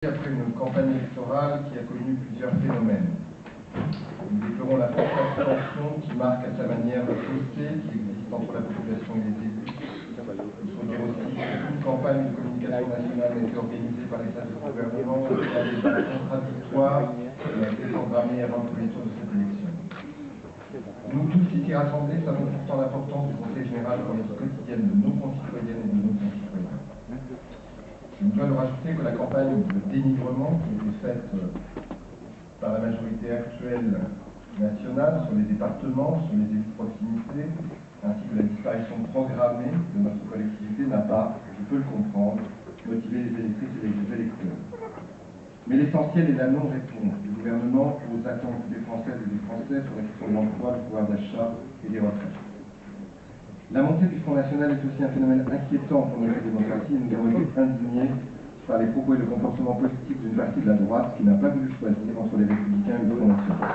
Après une campagne électorale qui a connu plusieurs phénomènes. Nous déplorons la forte tension qui marque à sa manière le fossé qui existe entre la population et les élus. Il faut dire aussi qu'une campagne de communication nationale a été organisée par les services du gouvernement dans un débat contradictoire qui a été programmé avant le premier tour de cette élection. Nous tous ici rassemblés savons pourtant l'importance du Conseil général pour la vie quotidienne de nos concitoyennes et de nos concitoyens. Je dois nous rajouter que la campagne de dénigrement qui a été faite par la majorité actuelle nationale sur les départements, sur les élus de proximité, ainsi que la disparition programmée de notre collectivité n'a pas, je peux le comprendre, motivé les électrices et les électeurs. Mais l'essentiel est la non-réponse du gouvernement aux attentes des Françaises et des Français sur la question de l'emploi, du pouvoir d'achat et des retraites. La montée du Front National est aussi un phénomène inquiétant pour notre démocratie et nous avons été indignés par les propos et le comportement politique d'une partie de la droite qui n'a pas voulu choisir entre les Républicains et le Front National.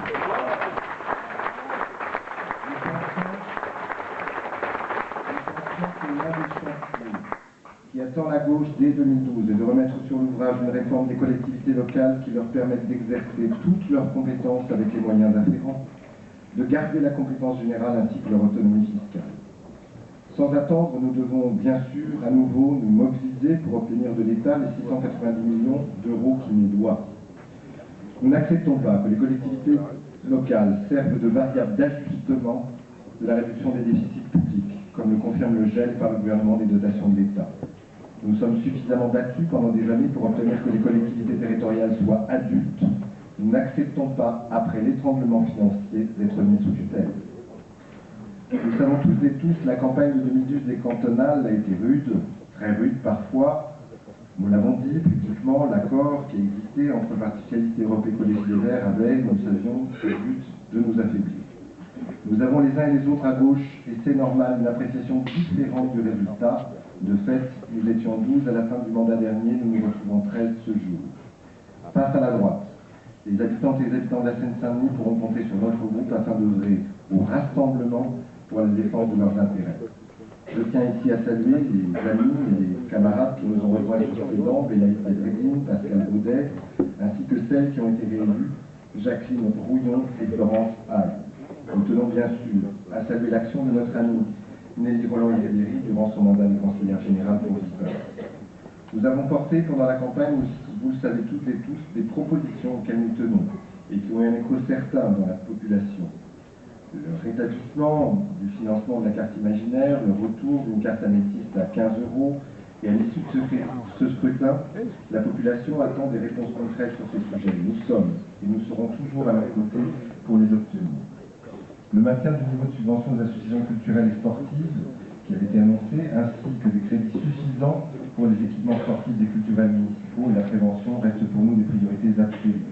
Qui attend la gauche dès 2012 et de remettre sur l'ouvrage une réforme des collectivités locales qui leur permette d'exercer toutes leurs compétences avec les moyens afférents, de garder la compétence générale ainsi que leur autonomie fiscale. Sans attendre, nous devons bien sûr à nouveau nous mobiliser pour obtenir de l'État les 690 millions d'euros qu'il nous doit. Nous n'acceptons pas que les collectivités locales servent de variable d'ajustement de la réduction des déficits publics, comme le confirme le gel par le gouvernement des dotations de l'État. Nous sommes suffisamment battus pendant des années pour obtenir que les collectivités territoriales soient adultes. Nous n'acceptons pas, après l'étranglement financier, d'être mis sous tutelle. Nous savons toutes et tous, la campagne de 2012 des cantonales a été rude, très rude parfois. Nous l'avons dit publiquement, l'accord qui existait entre le Parti socialiste et Europe Écologie Les Verts avait, nous le savions, pour but de nous affaiblir. Nous avons les uns et les autres à gauche, et c'est normal, une appréciation différente du résultat. De fait, nous étions 12 à la fin du mandat dernier, nous nous retrouvons 13 ce jour. Face à la droite, les habitantes et les habitants de la Seine-Saint-Denis pourront compter sur notre groupe afin d'œuvrer au rassemblement pour la défense de leurs intérêts. Je tiens ici à saluer les amis et les camarades qui nous ont rejoints sur ces bancs, Bélaïs Bedreddine, Pascal Baudet, ainsi que celles qui ont été réélues, Jacqueline Brouillon et Florence Hague. Nous tenons bien sûr à saluer l'action de notre amie Nelly Roland-Ribéry durant son mandat de conseillère générale pour l'histoire. Nous avons porté pendant la campagne, vous le savez toutes et tous, des propositions auxquelles nous tenons et qui ont un écho certain dans la population. Le rétablissement du financement de la carte imaginaire, le retour d'une carte améthyste à 15 € et à l'issue de ce scrutin, la population attend des réponses concrètes sur ces sujets. Nous sommes et nous serons toujours à leur côté pour les obtenir. Le maintien du niveau de subvention des associations culturelles et sportives qui avait été annoncé, ainsi que des crédits suffisants pour les équipements sportifs et culturels municipaux et la prévention restent pour nous des priorités absolues.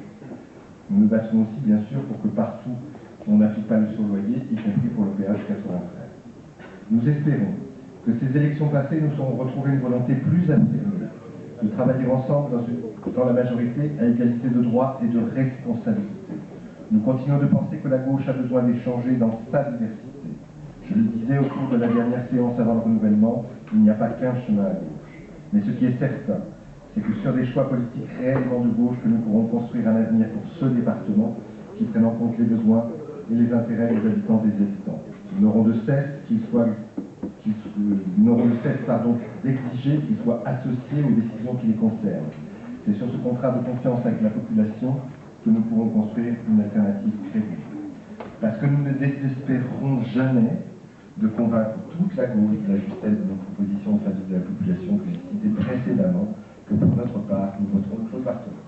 Nous nous battrons aussi bien sûr pour que partout on n'applique pas le surloyer, y compris pour le péage 93. Nous espérons que ces élections passées nous sauront retrouver une volonté plus affirmée de travailler ensemble dans la majorité à égalité de droits et de responsabilités. Nous continuons de penser que la gauche a besoin d'échanger dans sa diversité. Je le disais au cours de la dernière séance avant le renouvellement, il n'y a pas qu'un chemin à gauche. Mais ce qui est certain, c'est que sur des choix politiques réellement de gauche, que nous pourrons construire un avenir pour ce département qui prenne en compte les besoins et les intérêts des habitants et des habitants. Nous n'aurons de cesse d'exiger qu'ils soient associés aux décisions qui les concernent. C'est sur ce contrat de confiance avec la population que nous pourrons construire une alternative crédible. Parce que nous ne désespérerons jamais de convaincre toute la gauche de la justesse de nos propositions au service de la population que j'ai citées précédemment, que pour notre part, nous voterons Claude Barthelon.